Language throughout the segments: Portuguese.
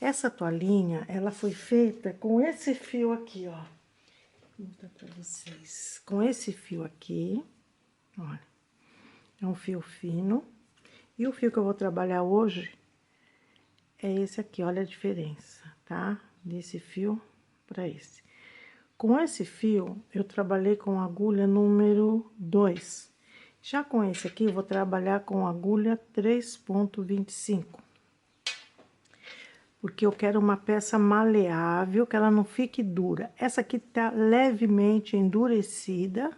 Essa toalhinha, ela foi feita com esse fio aqui, ó. Vou mostrar pra vocês. Com esse fio aqui, olha. É um fio fino. E o fio que eu vou trabalhar hoje é esse aqui, olha a diferença, tá? Desse fio para esse. Com esse fio, eu trabalhei com agulha número 2. Já com esse aqui, eu vou trabalhar com agulha 3,25. Porque eu quero uma peça maleável, que ela não fique dura. Essa aqui tá levemente endurecida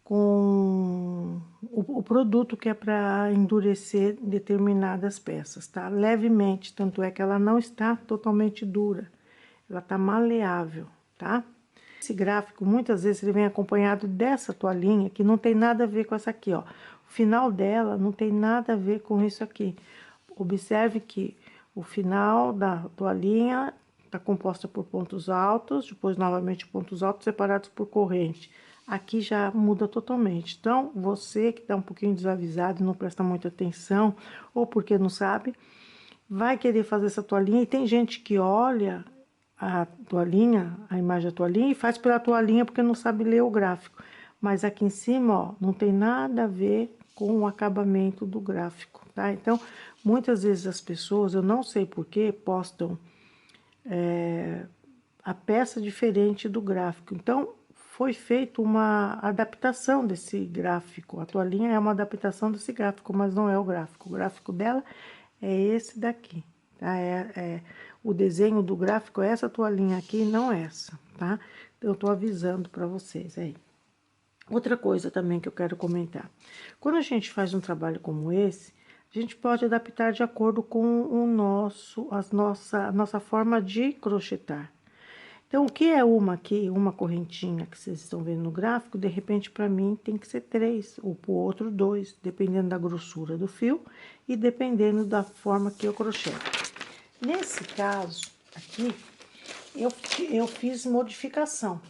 com o produto que é para endurecer determinadas peças, tá? Levemente, tanto é que ela não está totalmente dura, ela tá maleável, tá? Esse gráfico, muitas vezes, ele vem acompanhado dessa toalhinha, que não tem nada a ver com essa aqui, ó. O final dela não tem nada a ver com isso aqui. Observe que o final da toalhinha tá composta por pontos altos, depois novamente pontos altos separados por corrente. Aqui já muda totalmente. Então, você que tá um pouquinho desavisado, não presta muita atenção, ou porque não sabe, vai querer fazer essa toalhinha. E tem gente que olha a toalhinha, a imagem da toalhinha, e faz pela toalhinha porque não sabe ler o gráfico. Mas aqui em cima, ó, não tem nada a ver com o acabamento do gráfico, tá? Então, muitas vezes as pessoas, eu não sei porquê, postam a peça diferente do gráfico. Então, foi feita uma adaptação desse gráfico. A toalhinha é uma adaptação desse gráfico, mas não é o gráfico. O gráfico dela é esse daqui, tá? O desenho do gráfico é essa toalhinha aqui, não essa, tá? Então, eu tô avisando para vocês aí. Outra coisa também que eu quero comentar. Quando a gente faz um trabalho como esse, a gente pode adaptar de acordo com a nossa forma de crochetar. Então, o que é uma aqui, uma correntinha que vocês estão vendo no gráfico, de repente para mim tem que ser 3, ou pro outro 2, dependendo da grossura do fio e dependendo da forma que eu crocheto. Nesse caso aqui, eu fiz modificação.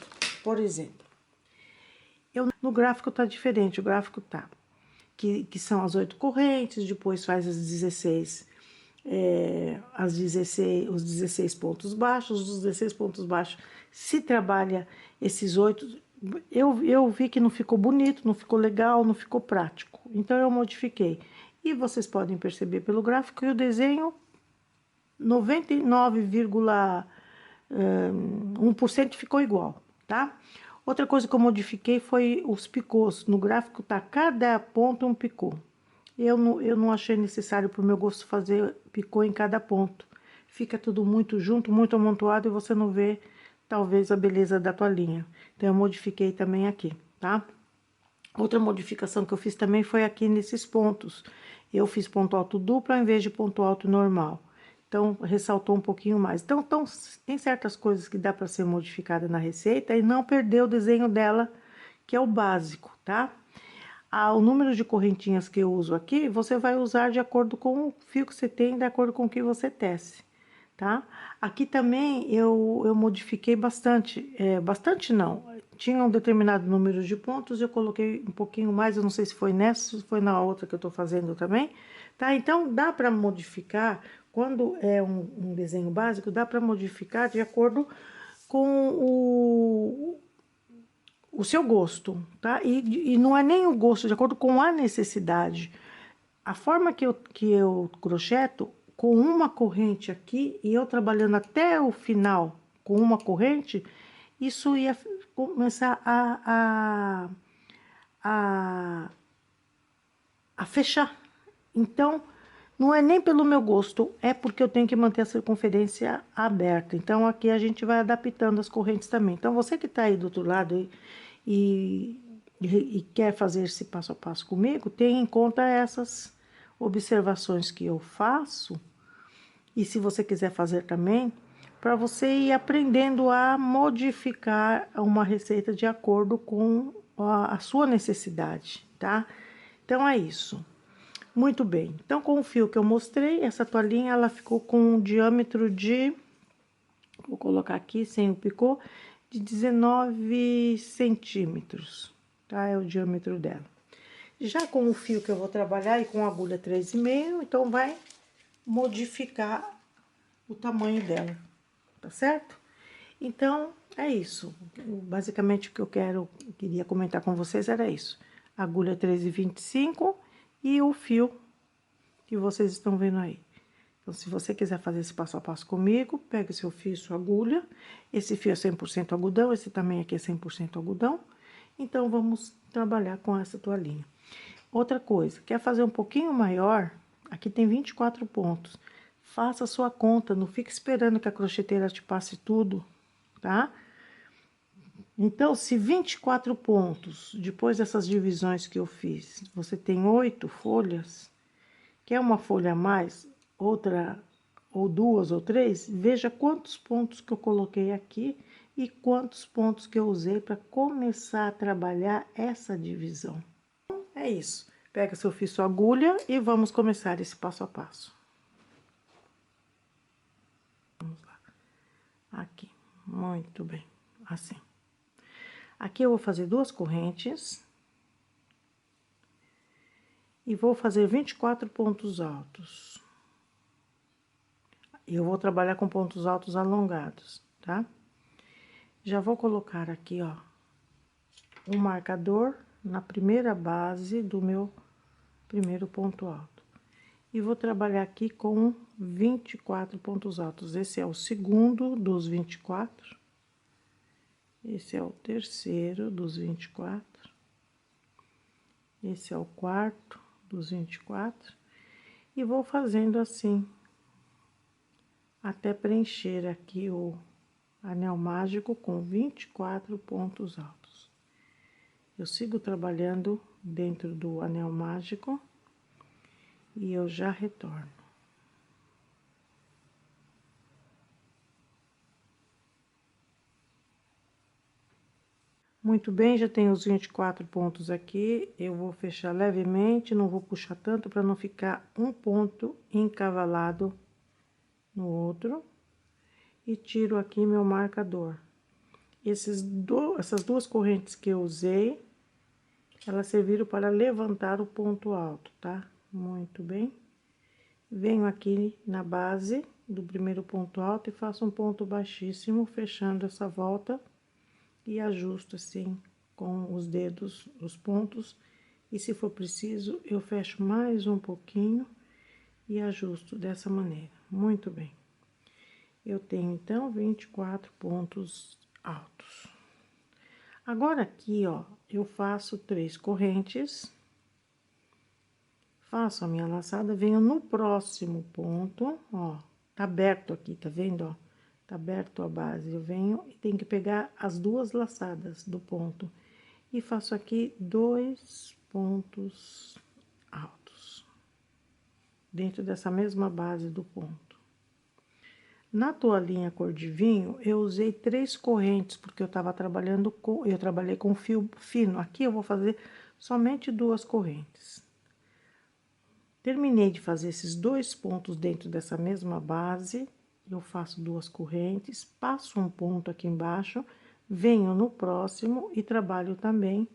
Por exemplo, no gráfico tá diferente, o gráfico tá que são as 8 correntes, depois faz as 16, os 16 pontos baixos, os 16 pontos baixos, se trabalha esses 8, eu vi que não ficou bonito, não ficou legal, não ficou prático, então eu modifiquei. E vocês podem perceber pelo gráfico que o desenho 99,1% ficou igual, tá? Outra coisa que eu modifiquei foi os picôs. No gráfico tá cada ponto um picô. Eu não achei necessário pro meu gosto fazer picô em cada ponto. Fica tudo muito junto, muito amontoado e você não vê talvez a beleza da toalhinha. Então eu modifiquei também aqui, tá? Outra modificação que eu fiz também foi aqui nesses pontos. Eu fiz ponto alto duplo ao invés de ponto alto normal. Então, ressaltou um pouquinho mais. Então, tem certas coisas que dá para ser modificada na receita e não perder o desenho dela, que é o básico, tá? O número de correntinhas que eu uso aqui, você vai usar de acordo com o fio que você tem, de acordo com o que você tece, tá? Aqui também eu modifiquei bastante, bastante não, tinha um determinado número de pontos, eu coloquei um pouquinho mais, eu não sei se foi nessa, se foi na outra que eu tô fazendo também, tá? Então, dá para modificar, quando é um desenho básico, dá para modificar de acordo com o seu gosto, tá? E não é nem o gosto, de acordo com a necessidade. A forma que eu crocheto, com uma corrente aqui, e eu trabalhando até o final com uma corrente, isso ia começar a, a fechar. Então, não é nem pelo meu gosto, é porque eu tenho que manter a circunferência aberta. Então, aqui a gente vai adaptando as correntes também. Então, você que está aí do outro lado e, e quer fazer esse passo a passo comigo, tenha em conta essas observações que eu faço. E se você quiser fazer também, para você ir aprendendo a modificar uma receita de acordo com a sua necessidade, tá? Então, é isso. Muito bem, então com o fio que eu mostrei, essa toalhinha ela ficou com um diâmetro de, vou colocar aqui sem o picô, de 19 centímetros, tá? É o diâmetro dela. Já com o fio que eu vou trabalhar e com a agulha 3,5, então vai modificar o tamanho dela, tá certo? Então, é isso. Basicamente, o que eu queria comentar com vocês era isso. Agulha 3,25 e o fio que vocês estão vendo aí. Então, se você quiser fazer esse passo a passo comigo, pega seu fio e sua agulha. Esse fio é 100% algodão, esse também aqui é 100% algodão. Então, vamos trabalhar com essa toalhinha. Outra coisa, quer fazer um pouquinho maior? Aqui tem 24 pontos. Faça a sua conta, não fique esperando que a crocheteira te passe tudo, tá? Então, se 24 pontos, depois dessas divisões que eu fiz, você tem 8 folhas, quer uma folha a mais, outra, ou duas ou três, veja quantos pontos que eu coloquei aqui e quantos pontos que eu usei para começar a trabalhar essa divisão. É isso. Pega seu fio, sua agulha e vamos começar esse passo a passo. Vamos lá. Aqui, muito bem, assim. Aqui eu vou fazer 2 correntes. E vou fazer 24 pontos altos. Eu vou trabalhar com pontos altos alongados, tá? Já vou colocar aqui, ó, um marcador na primeira base do meu primeiro ponto alto. E vou trabalhar aqui com 24 pontos altos. Esse é o segundo dos 24. Esse é o terceiro dos 24. Esse é o quarto dos 24. E vou fazendo assim, até preencher aqui o anel mágico com 24 pontos altos. Eu sigo trabalhando dentro do anel mágico e eu já retorno. Muito bem, já tenho os 24 pontos aqui. Eu vou fechar levemente, não vou puxar tanto para não ficar um ponto encavalado no outro. E tiro aqui meu marcador. Essas duas correntes que eu usei, elas serviram para levantar o ponto alto, tá? Muito bem. Venho aqui na base do primeiro ponto alto e faço um ponto baixíssimo, fechando essa volta. E ajusto assim, com os dedos, os pontos. E se for preciso, eu fecho mais um pouquinho e ajusto dessa maneira. Muito bem. Eu tenho, então, 24 pontos altos. Agora, aqui, ó, eu faço 3 correntes, faço a minha laçada, venho no próximo ponto, ó, tá aberto aqui, tá vendo, ó? Tá aberto a base, eu venho e tenho que pegar as 2 laçadas do ponto. E faço aqui 2 pontos altos, dentro dessa mesma base do ponto. Na toalhinha cor de vinho, eu usei 3 correntes, porque eu trabalhei com fio fino. Aqui eu vou fazer somente 2 correntes. Terminei de fazer esses 2 pontos dentro dessa mesma base, eu faço 2 correntes, passo um ponto aqui embaixo, venho no próximo e trabalho também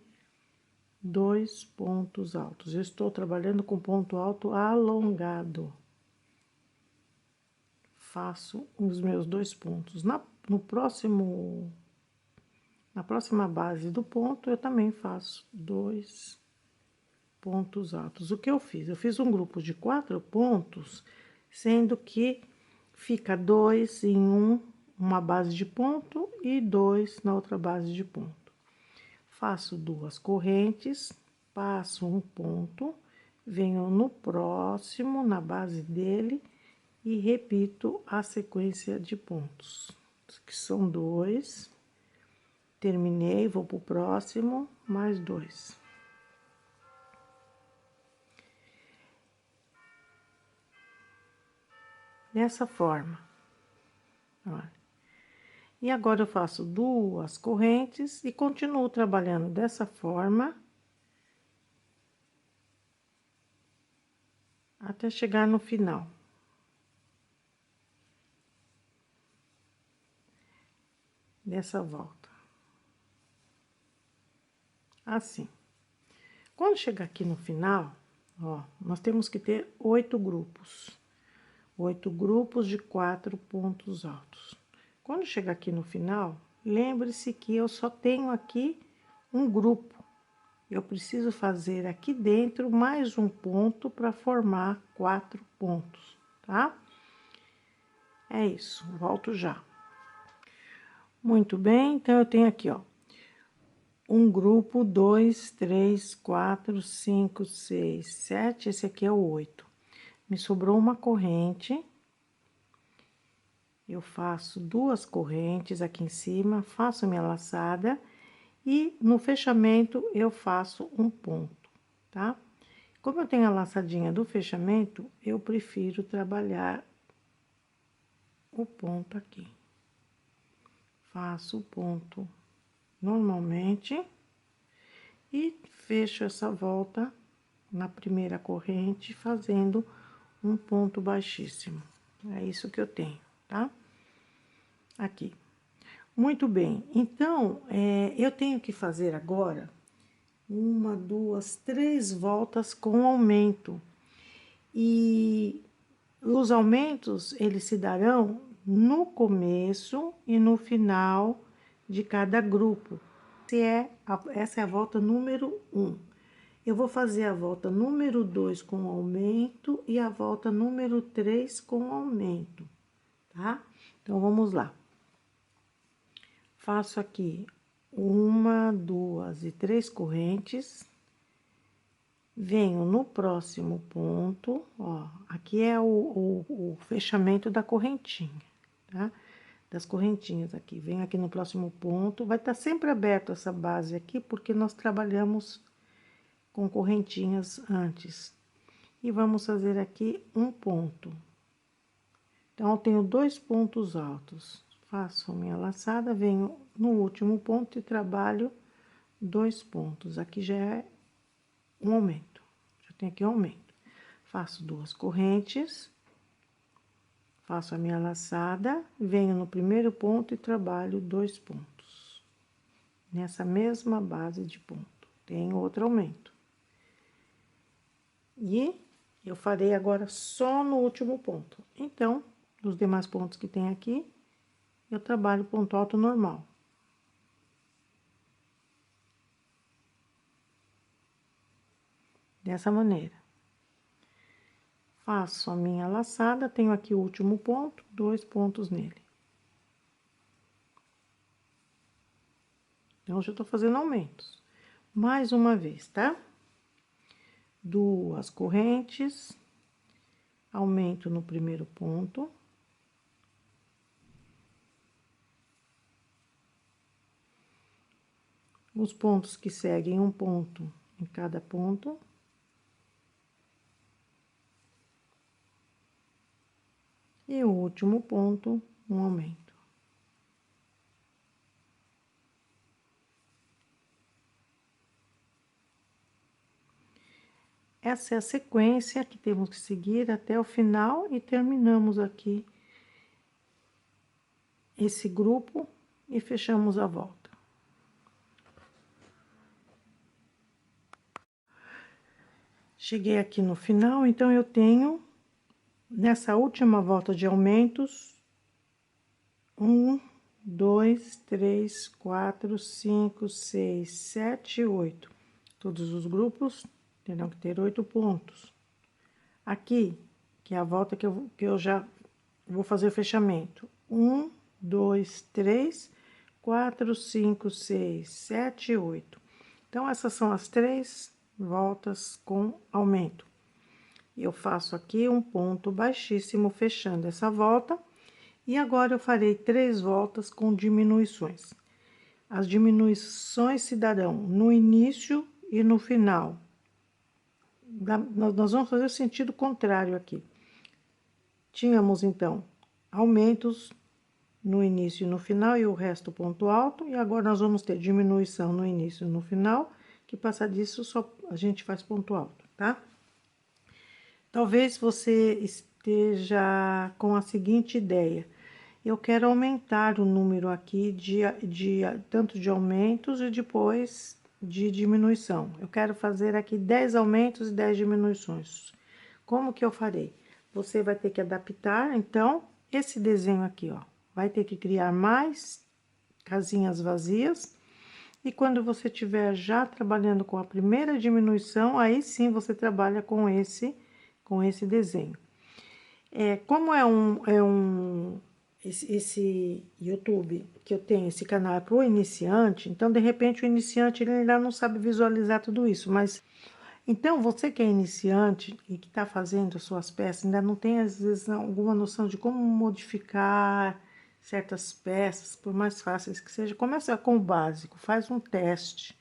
2 pontos altos. Eu estou trabalhando com ponto alto alongado. Faço os meus 2 pontos. Na próxima base do ponto, eu também faço 2 pontos altos. O que eu fiz? Eu fiz um grupo de 4 pontos, sendo que fica 2 em uma base de ponto e 2 na outra base de ponto. Faço 2 correntes, passo um ponto, venho no próximo, na base dele, e repito a sequência de pontos, que são 2. Terminei, vou pro próximo, mais 2. Dessa forma, olha. E agora eu faço 2 correntes e continuo trabalhando dessa forma até chegar no final. Dessa volta. Assim. Quando chegar aqui no final, ó, nós temos que ter 8 grupos. 8 grupos de 4 pontos altos. Quando chegar aqui no final, lembre-se que eu só tenho aqui um grupo. Eu preciso fazer aqui dentro mais um ponto para formar 4 pontos, tá? É isso, volto já. Muito bem, então eu tenho aqui, ó, um grupo, 2, 3, 4, 5, 6, 7, esse aqui é o 8. Me sobrou uma corrente. Eu faço 2 correntes aqui em cima, faço minha laçada e no fechamento eu faço um ponto, tá? Como eu tenho a laçadinha do fechamento, eu prefiro trabalhar o ponto aqui. Faço o ponto normalmente e fecho essa volta na primeira corrente, fazendo um ponto baixíssimo. É isso que eu tenho, tá? Aqui. Muito bem, então, eu tenho que fazer agora 1, 2, 3 voltas com aumento. E os aumentos, eles se darão no começo e no final de cada grupo. Essa é a volta número 1. Eu vou fazer a volta número 2 com aumento e a volta número 3 com aumento, tá? Então, vamos lá. Faço aqui 1, 2 e 3 correntes. Venho no próximo ponto, ó, aqui é o fechamento da correntinha, tá? Das correntinhas aqui. Venho aqui no próximo ponto, vai estar sempre aberto essa base aqui, porque nós trabalhamos com correntinhas antes. E vamos fazer aqui um ponto. Então, eu tenho 2 pontos altos. Faço a minha laçada, venho no último ponto e trabalho 2 pontos. Aqui já é um aumento. Já tem aqui um aumento. Faço 2 correntes. Faço a minha laçada, venho no primeiro ponto e trabalho 2 pontos. Nessa mesma base de ponto. Tem outro aumento. E eu farei agora só no último ponto. Então, dos demais pontos que tem aqui, eu trabalho ponto alto normal. Dessa maneira. Faço a minha laçada, tenho aqui o último ponto, 2 pontos nele. Então, já tô fazendo aumentos. Mais uma vez, tá? 2 correntes, aumento no primeiro ponto. Os pontos que seguem um ponto em cada ponto. E o último ponto, um aumento. Essa é a sequência que temos que seguir até o final e terminamos aqui esse grupo e fechamos a volta. Cheguei aqui no final, então eu tenho, nessa última volta de aumentos, 1, 2, 3, 4, 5, 6, 7, 8. Todos os grupos terão que ter 8 pontos. Aqui, que é a volta que eu já vou fazer o fechamento. 1, 2, 3, 4, 5, 6, 7, 8. Então, essas são as 3 voltas com aumento. Eu faço aqui um ponto baixíssimo, fechando essa volta. E agora, eu farei 3 voltas com diminuições. As diminuições se darão no início e no final. Nós vamos fazer o sentido contrário aqui. Tínhamos, então, aumentos no início e no final, e o resto ponto alto. E agora, nós vamos ter diminuição no início e no final, que passar disso, só a gente faz ponto alto, tá? Talvez você esteja com a seguinte ideia. Eu quero aumentar o número aqui tanto de aumentos e depois de diminuição. Eu quero fazer aqui 10 aumentos e 10 diminuições. Como que eu farei? você vai ter que adaptar, então, esse desenho aqui, ó. Vai ter que criar mais casinhas vazias. E quando você estiver já trabalhando com a primeira diminuição, aí sim você trabalha com esse desenho. Como esse YouTube que eu tenho, esse canal é para o iniciante, então de repente o iniciante ele ainda não sabe visualizar tudo isso, mas então você que é iniciante e que está fazendo as suas peças, ainda não tem às vezes alguma noção de como modificar certas peças, por mais fáceis que seja, começa com o básico, faz um teste.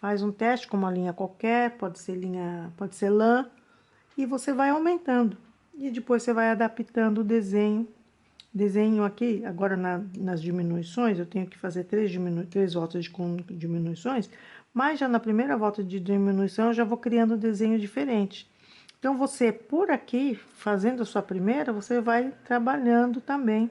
Faz um teste com uma linha qualquer, pode ser lã, e você vai aumentando. E depois você vai adaptando o desenho. Desenho aqui, agora nas diminuições, eu tenho que fazer três voltas com diminuições, mas já na primeira volta de diminuição eu já vou criando um desenho diferente. Então, você, por aqui, fazendo a sua primeira, você vai trabalhando também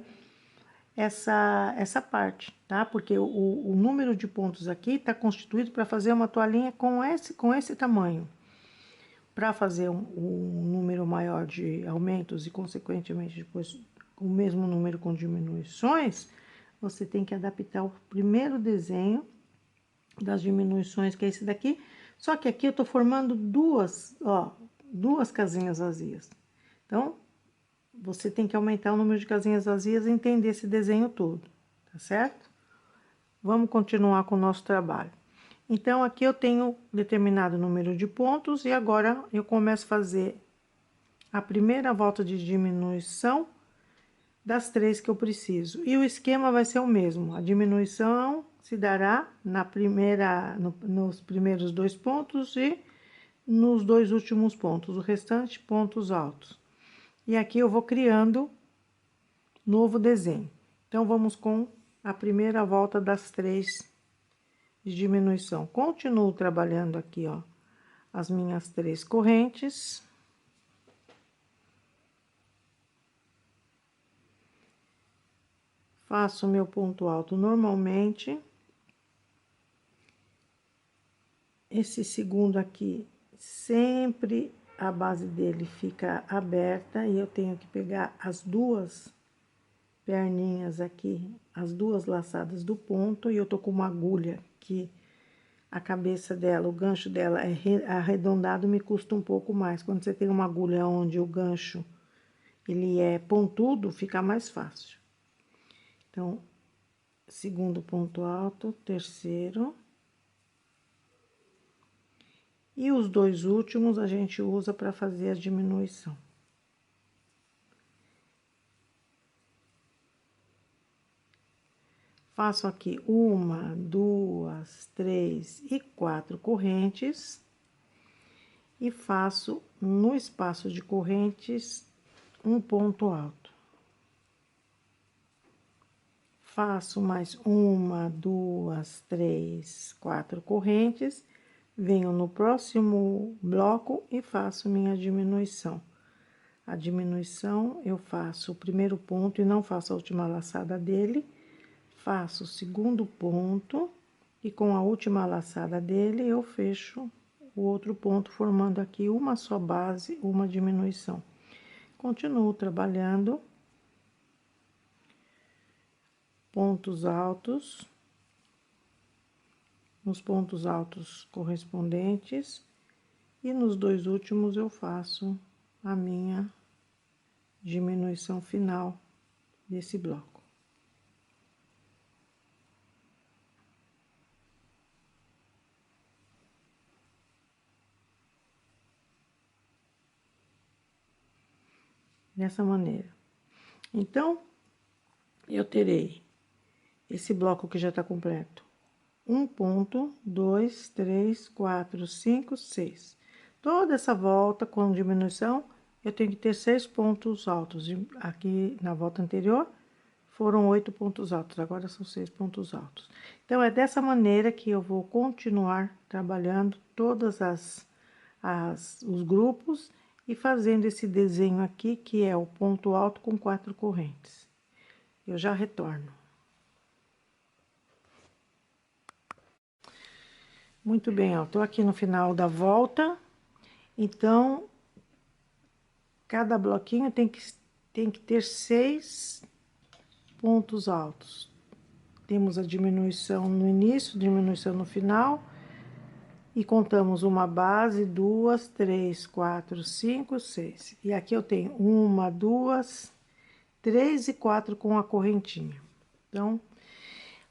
essa parte, tá? Porque o número de pontos aqui está constituído para fazer uma toalhinha com esse tamanho. Para fazer um número maior de aumentos e, consequentemente, depois o mesmo número com diminuições, você tem que adaptar o primeiro desenho das diminuições, que é esse daqui. Só que aqui eu tô formando duas casinhas vazias. Então, você tem que aumentar o número de casinhas vazias e entender esse desenho todo, tá certo? Vamos continuar com o nosso trabalho. Então, aqui eu tenho determinado número de pontos e agora eu começo a fazer a primeira volta de diminuição das três que eu preciso. E o esquema vai ser o mesmo. A diminuição se dará nos primeiros dois pontos e nos dois últimos pontos, o restante pontos altos. E aqui eu vou criando novo desenho. Então, vamos com a primeira volta das três de diminuição. Continuo trabalhando aqui, ó, as minhas três correntes. Faço o meu ponto alto normalmente. Esse segundo aqui, sempre a base dele fica aberta e eu tenho que pegar as duas perninhas aqui, as duas laçadas do ponto, e eu tô com uma agulha que a cabeça dela, o gancho dela é arredondado, me custa um pouco mais. Quando você tem uma agulha onde o gancho ele é pontudo, fica mais fácil. Então, segundo ponto alto, terceiro. E os dois últimos a gente usa para fazer a diminuição. Faço aqui uma, duas, três e quatro correntes. E faço no espaço de correntes um ponto alto. Faço mais uma, duas, três, quatro correntes. Venho no próximo bloco e faço minha diminuição. A diminuição eu faço o primeiro ponto e não faço a última laçada dele. Faço o segundo ponto e com a última laçada dele eu fecho o outro ponto, formando aqui uma só base, uma diminuição. Continuo trabalhando pontos altos, nos pontos altos correspondentes, e nos dois últimos eu faço a minha diminuição final desse bloco. Dessa maneira. Então, eu terei esse bloco que já está completo. Um ponto, dois, três, quatro, cinco, seis. Toda essa volta com diminuição, eu tenho que ter 6 pontos altos. Aqui na volta anterior, foram 8 pontos altos, agora são 6 pontos altos. Então, é dessa maneira que eu vou continuar trabalhando todas os grupos e fazendo esse desenho aqui, que é o ponto alto com 4 correntes. Eu já retorno. Muito bem, ó, tô aqui no final da volta, então, Cada bloquinho tem que ter 6 pontos altos. Temos a diminuição no início, diminuição no final. E contamos uma base, 2, 3, 4, 5, 6. E aqui eu tenho 1, 2, 3 e 4 com a correntinha. Então,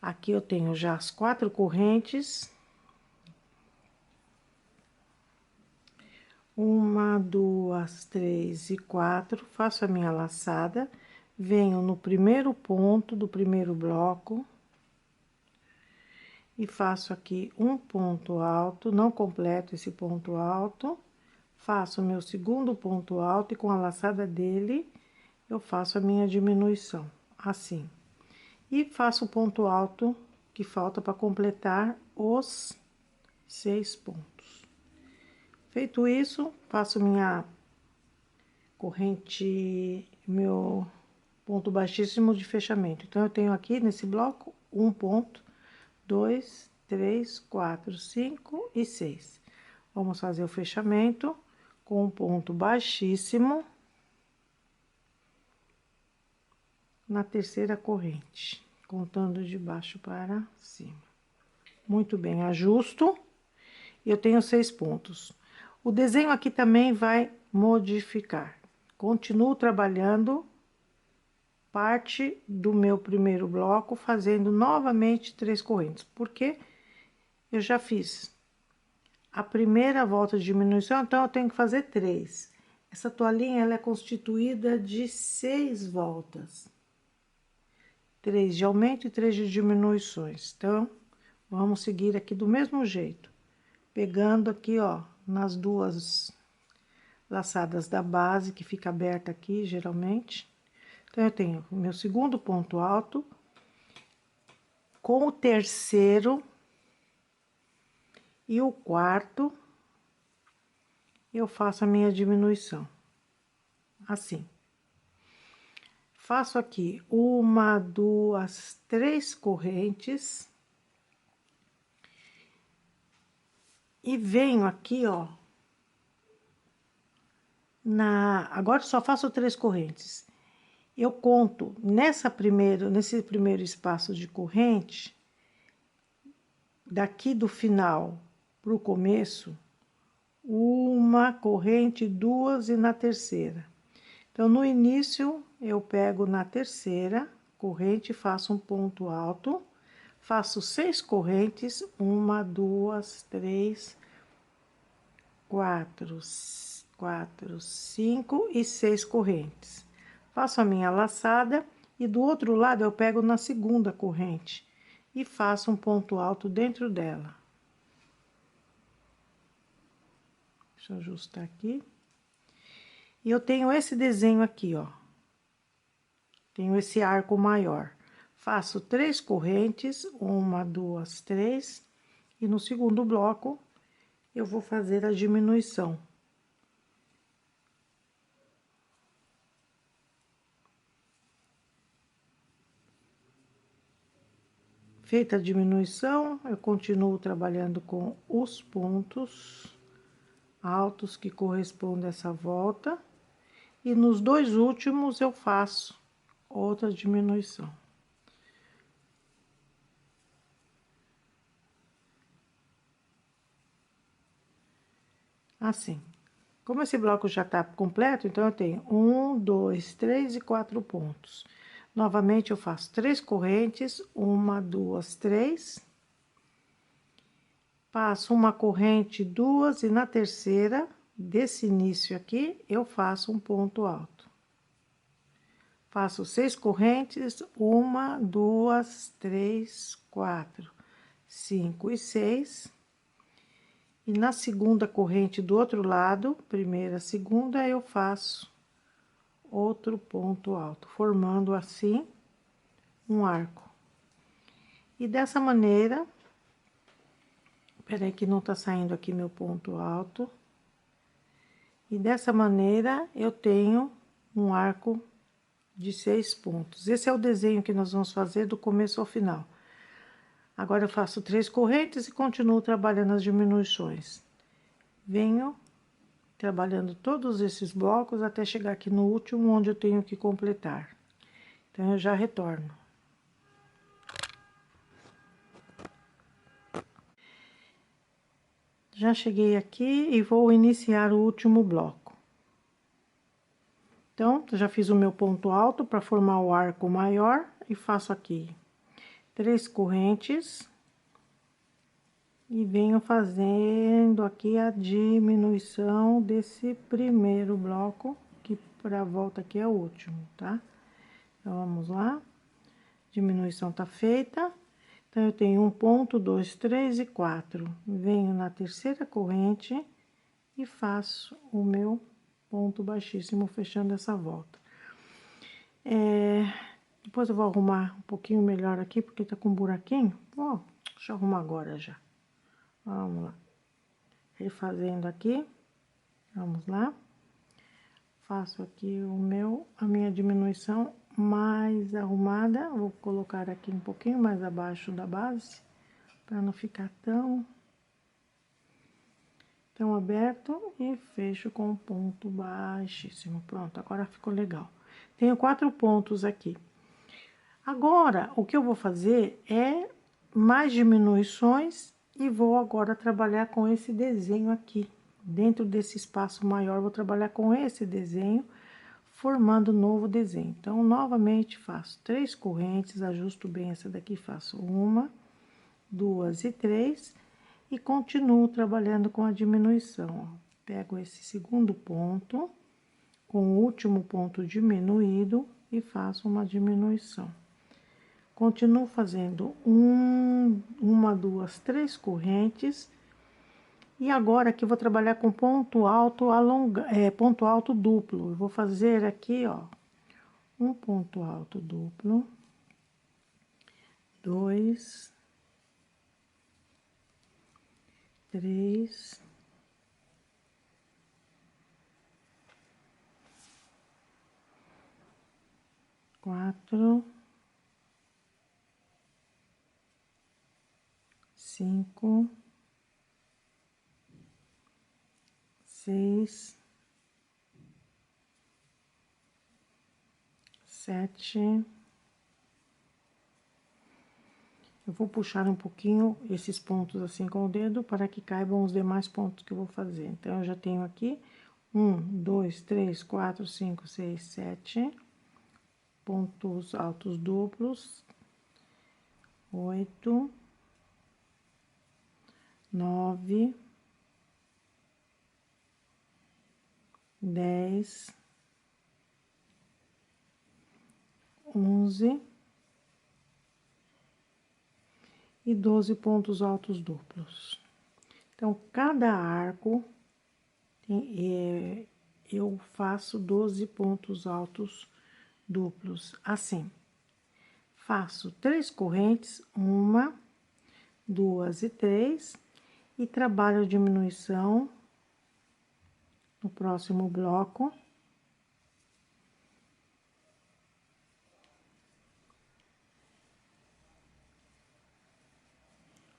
aqui eu tenho já as 4 correntes. 1, 2, 3 e 4. Faço a minha laçada. Venho no primeiro ponto do primeiro bloco. E faço aqui um ponto alto, não completo esse ponto alto. Faço o meu segundo ponto alto e com a laçada dele, eu faço a minha diminuição, assim. E faço o ponto alto que falta para completar os 6 pontos. Feito isso, faço minha corrente, meu ponto baixíssimo de fechamento. Então, eu tenho aqui nesse bloco um ponto, 2, 3, 4, 5 e 6. Vamos fazer o fechamento com um ponto baixíssimo na terceira corrente, contando de baixo para cima. Muito bem, ajusto. Eu tenho 6 pontos. O desenho aqui também vai modificar. Continuo trabalhando parte do meu primeiro bloco, fazendo novamente 3 correntes, porque eu já fiz a primeira volta de diminuição, então eu tenho que fazer 3. Essa toalhinha, ela é constituída de 6 voltas. 3 de aumento e 3 de diminuições. Então, vamos seguir aqui do mesmo jeito. Pegando aqui, ó, nas duas laçadas da base, que fica aberta aqui, geralmente. Então, eu tenho o meu segundo ponto alto, com o terceiro e o quarto, eu faço a minha diminuição, assim. Faço aqui 1, 2, 3 correntes. E venho aqui, ó, agora só faço 3 correntes. Eu conto nesse primeiro espaço de corrente, daqui do final para o começo, uma corrente, 2 e na terceira. Então, no início, eu pego na terceira corrente, faço um ponto alto, faço 6 correntes, 1, 2, 3, 4, 5 e 6 correntes. Faço a minha laçada e do outro lado eu pego na segunda corrente e faço um ponto alto dentro dela. Deixa eu ajustar aqui. E eu tenho esse desenho aqui, ó. Tenho esse arco maior. Faço 3 correntes, 1, 2, 3, e no segundo bloco eu vou fazer a diminuição. Feita a diminuição, eu continuo trabalhando com os pontos altos que correspondem a essa volta. E nos 2 últimos eu faço outra diminuição. Assim. Como esse bloco já tá completo, então eu tenho 1, 2, 3 e 4 pontos. Novamente, eu faço 3 correntes, 1, 2, 3. Passo uma corrente, 2, e na terceira, desse início aqui, eu faço um ponto alto. Faço 6 correntes, 1, 2, 3, 4, 5 e 6. E na segunda corrente do outro lado, primeira, segunda, eu faço outro ponto alto, formando assim um arco. E dessa maneira, peraí que não tá saindo aqui meu ponto alto. E dessa maneira, eu tenho um arco de 6 pontos. Esse é o desenho que nós vamos fazer do começo ao final. Agora, eu faço 3 correntes e continuo trabalhando as diminuições. Venho trabalhando todos esses blocos até chegar aqui no último, onde eu tenho que completar. Então, eu já retorno. Já cheguei aqui e vou iniciar o último bloco. Então, já fiz o meu ponto alto para formar o arco maior e faço aqui 3 correntes. E venho fazendo aqui a diminuição desse primeiro bloco, que para a volta aqui é o último, tá? Então, vamos lá. Diminuição tá feita. Então, eu tenho 1 ponto, 2, 3 e 4. Venho na terceira corrente e faço o meu ponto baixíssimo, fechando essa volta. Depois eu vou arrumar um pouquinho melhor aqui, porque tá com um buraquinho. Ó, deixa eu arrumar agora já. Vamos lá. Refazendo aqui. Vamos lá. Faço aqui a minha diminuição mais arrumada. Vou colocar aqui um pouquinho mais abaixo da base, para não ficar tão aberto, e fecho com um ponto baixíssimo. Pronto, agora ficou legal. Tenho 4 pontos aqui. Agora, o que eu vou fazer é mais diminuições e vou agora trabalhar com esse desenho aqui. Dentro desse espaço maior, vou trabalhar com esse desenho, formando um novo desenho. Então, novamente, faço 3 correntes, ajusto bem essa daqui, faço 1, 2 e 3, e continuo trabalhando com a diminuição, ó. Pego esse segundo ponto, com o último ponto diminuído, e faço uma diminuição. Continuo fazendo 1, 2, 3 correntes. E agora aqui eu vou trabalhar com ponto alto ponto alto duplo. Eu vou fazer aqui, ó, um ponto alto duplo, 2, 3, 4, 5, 6, 7. Eu vou puxar um pouquinho esses pontos assim com o dedo para que caibam os demais pontos que eu vou fazer. Então, eu já tenho aqui 1, 2, 3, 4, 5, 6, 7 pontos altos duplos, 8, 9, 10, 11 e 12 pontos altos duplos. Então, cada arco eu faço 12 pontos altos duplos, assim. Faço 3 correntes, 1, 2 e 3, e trabalho a diminuição no próximo bloco.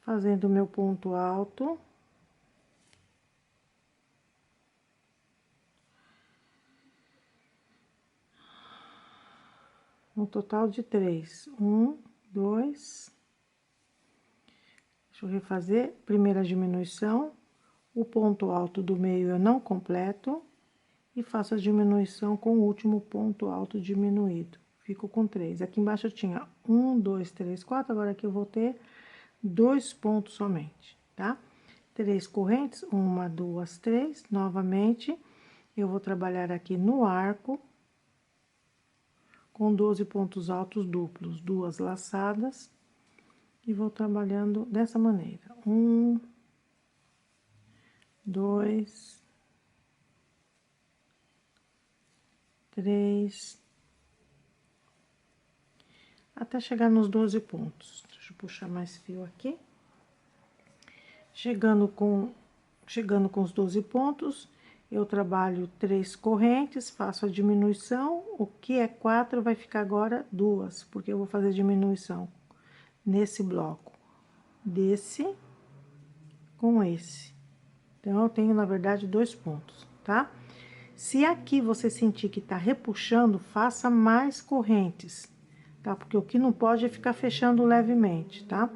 Fazendo o meu ponto alto. Um total de 3. 1, 2. Deixa eu refazer. Primeira diminuição. O ponto alto do meio eu não completo. E faço a diminuição com o último ponto alto diminuído. Fico com 3. Aqui embaixo eu tinha 1, 2, 3, 4. Agora aqui eu vou ter 2 pontos somente, tá? 3 correntes, 1, 2, 3. Novamente, eu vou trabalhar aqui no arco com 12 pontos altos duplos, 2 laçadas, e vou trabalhando dessa maneira. 1, 2, 3, até chegar nos 12 pontos. Deixa eu puxar mais fio aqui. Chegando com os 12 pontos, eu trabalho 3 correntes, faço a diminuição. O que é 4 vai ficar agora 2, porque eu vou fazer diminuição nesse bloco, desse com esse. Então, eu tenho, na verdade, 2 pontos. tá? Se aqui você sentir que tá repuxando, faça mais correntes, tá? Porque o que não pode é ficar fechando levemente, tá?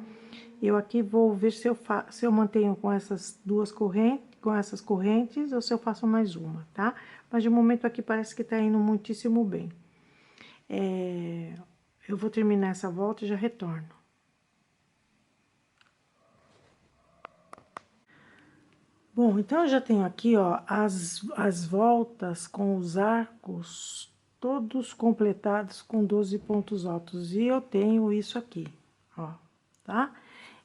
Eu aqui vou ver se eu mantenho com essas duas correntes, com essas correntes, ou se eu faço mais uma, tá? Mas de momento aqui parece que tá indo muitíssimo bem. Eu vou terminar essa volta e já retorno. Bom, então eu já tenho aqui, ó, as voltas com os arcos todos completados com 12 pontos altos. E eu tenho isso aqui, ó, tá?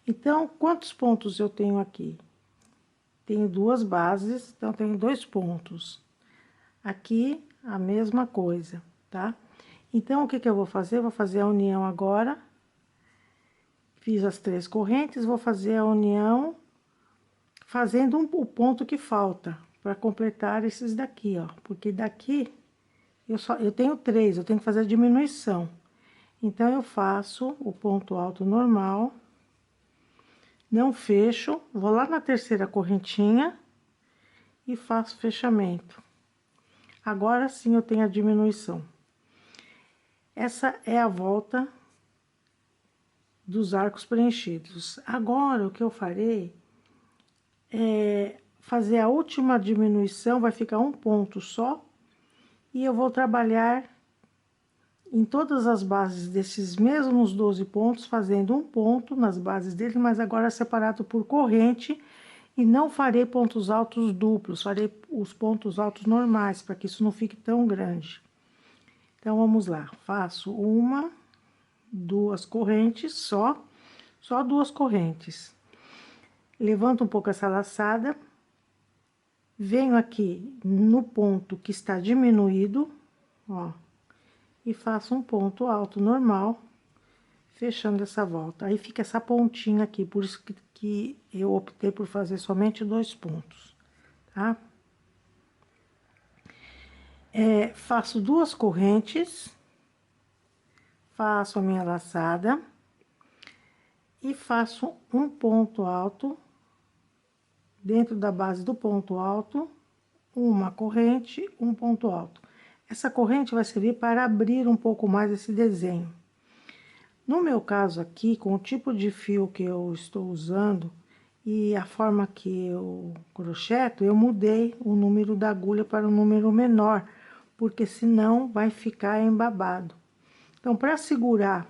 Então, quantos pontos eu tenho aqui? Tenho duas bases, então tenho 2 pontos. Aqui, a mesma coisa, tá? Então, o que que eu vou fazer? Vou fazer a união agora. Fiz as 3 correntes, vou fazer a união fazendo o ponto que falta para completar esses daqui, ó. Porque daqui eu tenho 3, eu tenho que fazer a diminuição. Então, eu faço o ponto alto normal, não fecho, vou lá na terceira correntinha e faço fechamento. Agora sim eu tenho a diminuição. Essa é a volta dos arcos preenchidos. Agora, o que eu farei é fazer a última diminuição, vai ficar um ponto só, e eu vou trabalhar em todas as bases desses mesmos 12 pontos, fazendo um ponto nas bases dele, mas agora separado por corrente, e não farei pontos altos duplos, farei os pontos altos normais, para que isso não fique tão grande. Então, vamos lá, faço uma, duas correntes, só 2 correntes. Levanto um pouco essa laçada, venho aqui no ponto que está diminuído, ó, e faço um ponto alto normal, fechando essa volta. Aí fica essa pontinha aqui, por isso que eu optei por fazer somente 2 pontos, tá? Faço 2 correntes, faço a minha laçada e faço um ponto alto dentro da base do ponto alto, uma corrente, um ponto alto. Essa corrente vai servir para abrir um pouco mais esse desenho. No meu caso aqui, com o tipo de fio que eu estou usando e a forma que eu crocheto, eu mudei o número da agulha para um número menor, porque senão vai ficar embabado. Então, para segurar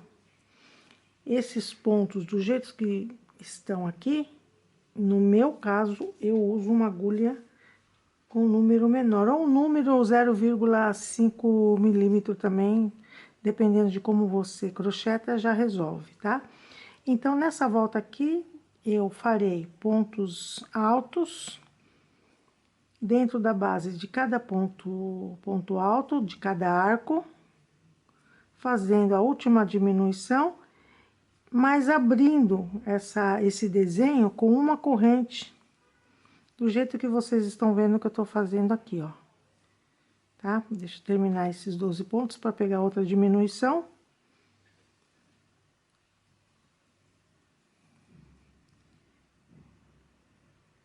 esses pontos do jeito que estão aqui, no meu caso, eu uso uma agulha com número menor, ou um número 0,5 milímetro também, dependendo de como você crocheta, já resolve, tá? Então, nessa volta aqui, eu farei pontos altos dentro da base de cada ponto alto, de cada arco, fazendo a última diminuição, mas abrindo esse desenho com uma corrente, do jeito que vocês estão vendo que eu tô fazendo aqui, ó. Tá? Deixa eu terminar esses 12 pontos para pegar outra diminuição.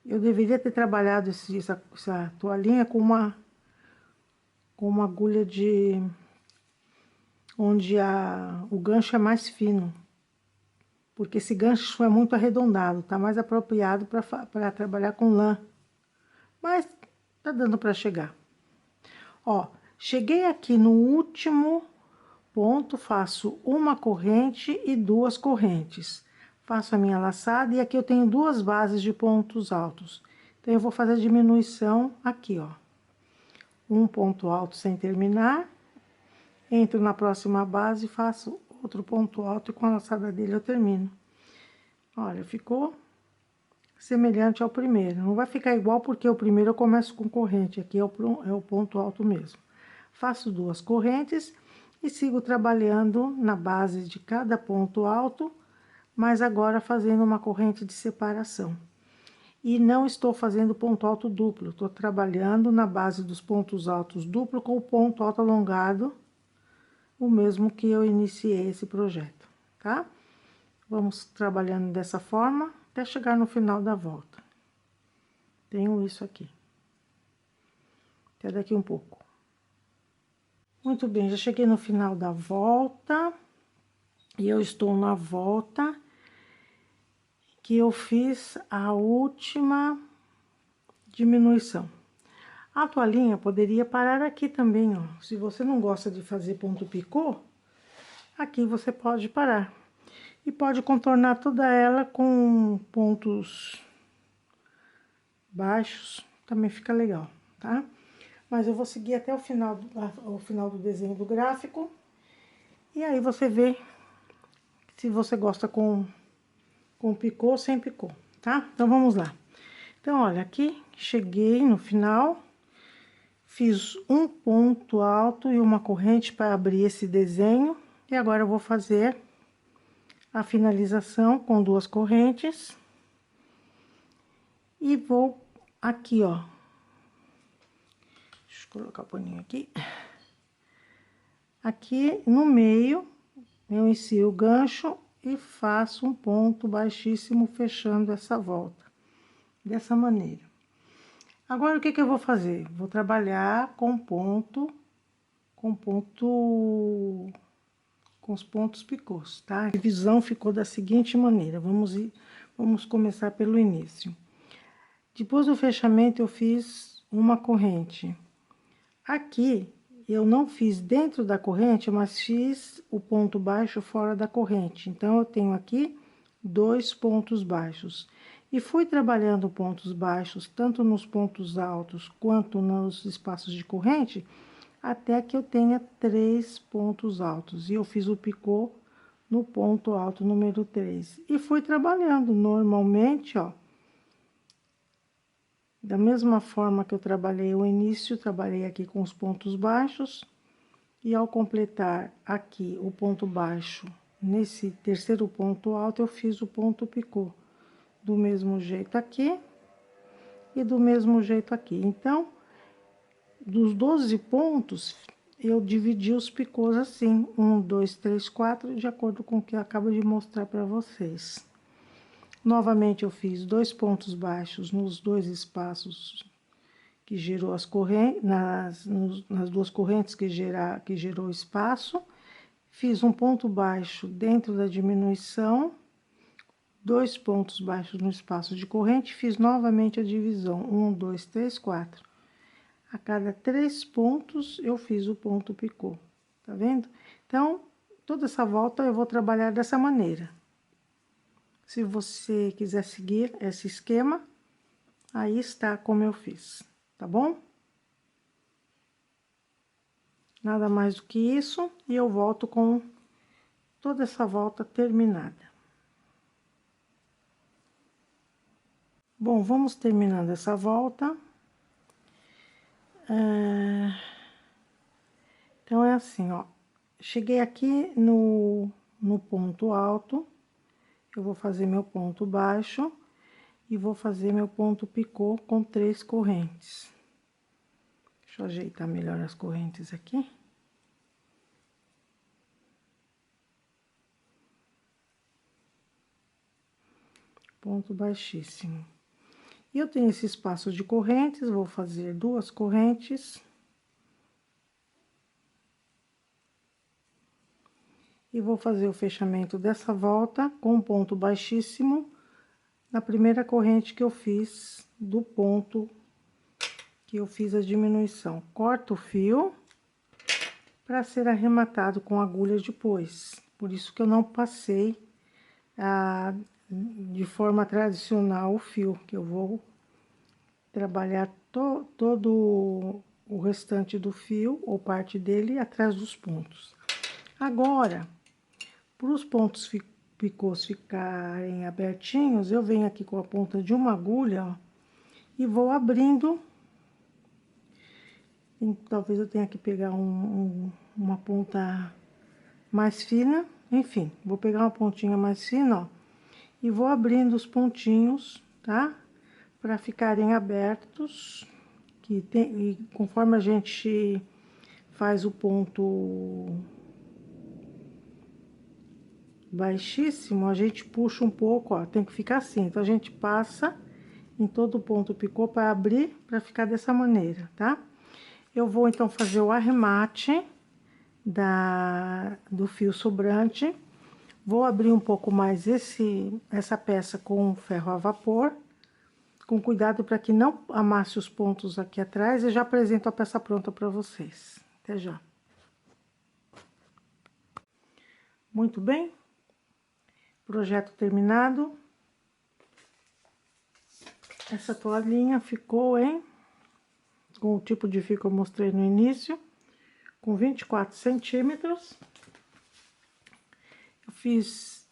Eu deveria ter trabalhado essa toalhinha com uma agulha onde o gancho é mais fino. Porque esse gancho é muito arredondado, tá mais apropriado para trabalhar com lã. Mas tá dando para chegar. Ó, cheguei aqui no último ponto, faço uma corrente e 2 correntes. Faço a minha laçada e aqui eu tenho 2 bases de pontos altos. Então, eu vou fazer a diminuição aqui, ó. Um ponto alto sem terminar. Entro na próxima base e faço outro ponto alto e com a laçada dele eu termino. Olha, ficou semelhante ao primeiro. Não vai ficar igual porque o primeiro eu começo com corrente, aqui é o ponto alto mesmo. Faço 2 correntes e sigo trabalhando na base de cada ponto alto, mas agora fazendo uma corrente de separação. E não estou fazendo ponto alto duplo, estou trabalhando na base dos pontos altos duplo com o ponto alto alongado, o mesmo que eu iniciei esse projeto, tá? Vamos trabalhando dessa forma até chegar no final da volta. Tenho isso aqui. Até daqui um pouco. Muito bem, já cheguei no final da volta. E eu estou na volta que eu fiz a última diminuição. A toalhinha poderia parar aqui também, ó. Se você não gosta de fazer ponto picô, aqui você pode parar. E pode contornar toda ela com pontos baixos, também fica legal, tá? Mas eu vou seguir até o final do desenho do gráfico. E aí você vê se você gosta com picô ou sem picô, tá? Então, vamos lá. Então, olha, aqui, cheguei no final, fiz um ponto alto e uma corrente para abrir esse desenho. E agora eu vou fazer a finalização com 2 correntes. E vou aqui, ó. Deixa eu colocar o paninho aqui. Aqui no meio, eu encio o gancho e faço um ponto baixíssimo fechando essa volta. Dessa maneira. Agora, o que eu vou fazer? Vou trabalhar com os pontos picôs, tá? A divisão ficou da seguinte maneira, vamos começar pelo início. Depois do fechamento, eu fiz uma corrente. Aqui, eu não fiz dentro da corrente, mas fiz o ponto baixo fora da corrente. Então, eu tenho aqui 2 pontos baixos. E fui trabalhando pontos baixos, tanto nos pontos altos quanto nos espaços de corrente, até que eu tenha 3 pontos altos. E eu fiz o picô no ponto alto número 3. E fui trabalhando normalmente, ó. Da mesma forma que eu trabalhei o início, trabalhei aqui com os pontos baixos. E ao completar aqui o ponto baixo, nesse terceiro ponto alto, eu fiz o ponto picô. Do mesmo jeito aqui e do mesmo jeito aqui. Então, dos 12 pontos, eu dividi os picôs assim, 1, 2, 3, 4, de acordo com o que eu acabo de mostrar para vocês. Novamente, eu fiz 2 pontos baixos nos 2 espaços que gerou as correntes, nas 2 correntes que gerou espaço. Fiz um ponto baixo dentro da diminuição, 2 pontos baixos no espaço de corrente, fiz novamente a divisão, 1, 2, 3, 4. A cada 3 pontos, eu fiz o ponto picô, tá vendo? Então, toda essa volta eu vou trabalhar dessa maneira. Se você quiser seguir esse esquema, aí está como eu fiz, tá bom? Nada mais do que isso, e eu volto com toda essa volta terminada. Bom, vamos terminando essa volta. Então, é assim, ó. Cheguei aqui no ponto alto, eu vou fazer meu ponto baixo e vou fazer meu ponto picô com 3 correntes. Deixa eu ajeitar melhor as correntes aqui. Ponto baixíssimo. E eu tenho esse espaço de correntes, vou fazer 2 correntes. E vou fazer o fechamento dessa volta com um ponto baixíssimo na primeira corrente que eu fiz do ponto que eu fiz a diminuição. Corto o fio para ser arrematado com agulha depois. Por isso que eu não passei de forma tradicional o fio, que eu vou trabalhar todo o restante do fio, ou parte dele, atrás dos pontos. Agora, para os pontos picôs ficarem abertinhos, eu venho aqui com a ponta de uma agulha, ó, e vou abrindo. Talvez eu tenha que pegar uma ponta mais fina, enfim, vou pegar uma pontinha mais fina, ó, e vou abrindo os pontinhos, tá? Para ficarem abertos, e conforme a gente faz o ponto baixíssimo, a gente puxa um pouco, ó, tem que ficar assim. Então, a gente passa em todo o ponto picô para abrir, para ficar dessa maneira, tá? Eu vou então fazer o arremate do fio sobrante. Vou abrir um pouco mais essa peça com ferro a vapor, com cuidado para que não amasse os pontos aqui atrás, e já apresento a peça pronta para vocês. Até já. Muito bem, projeto terminado. Essa toalhinha ficou, com o tipo de fio que eu mostrei no início, com 24 centímetros. Eu fiz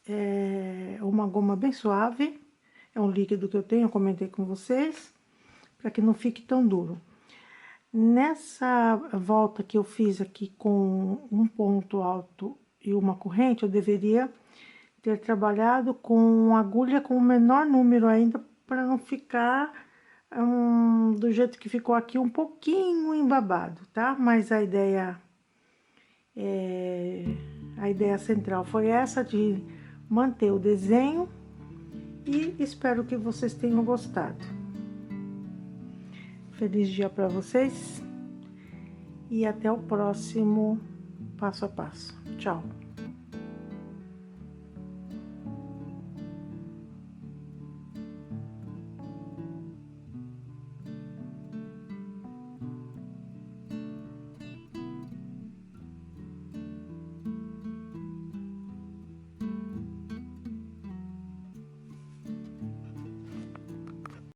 uma goma bem suave, é um líquido que eu tenho, eu comentei com vocês, para que não fique tão duro. Nessa volta que eu fiz aqui com um ponto alto e uma corrente, eu deveria ter trabalhado com agulha com o menor número ainda, para não ficar do jeito que ficou aqui, um pouquinho embabado, tá? Mas a ideia central foi essa, de manter o desenho, e espero que vocês tenham gostado. Feliz dia para vocês e até o próximo passo a passo. Tchau!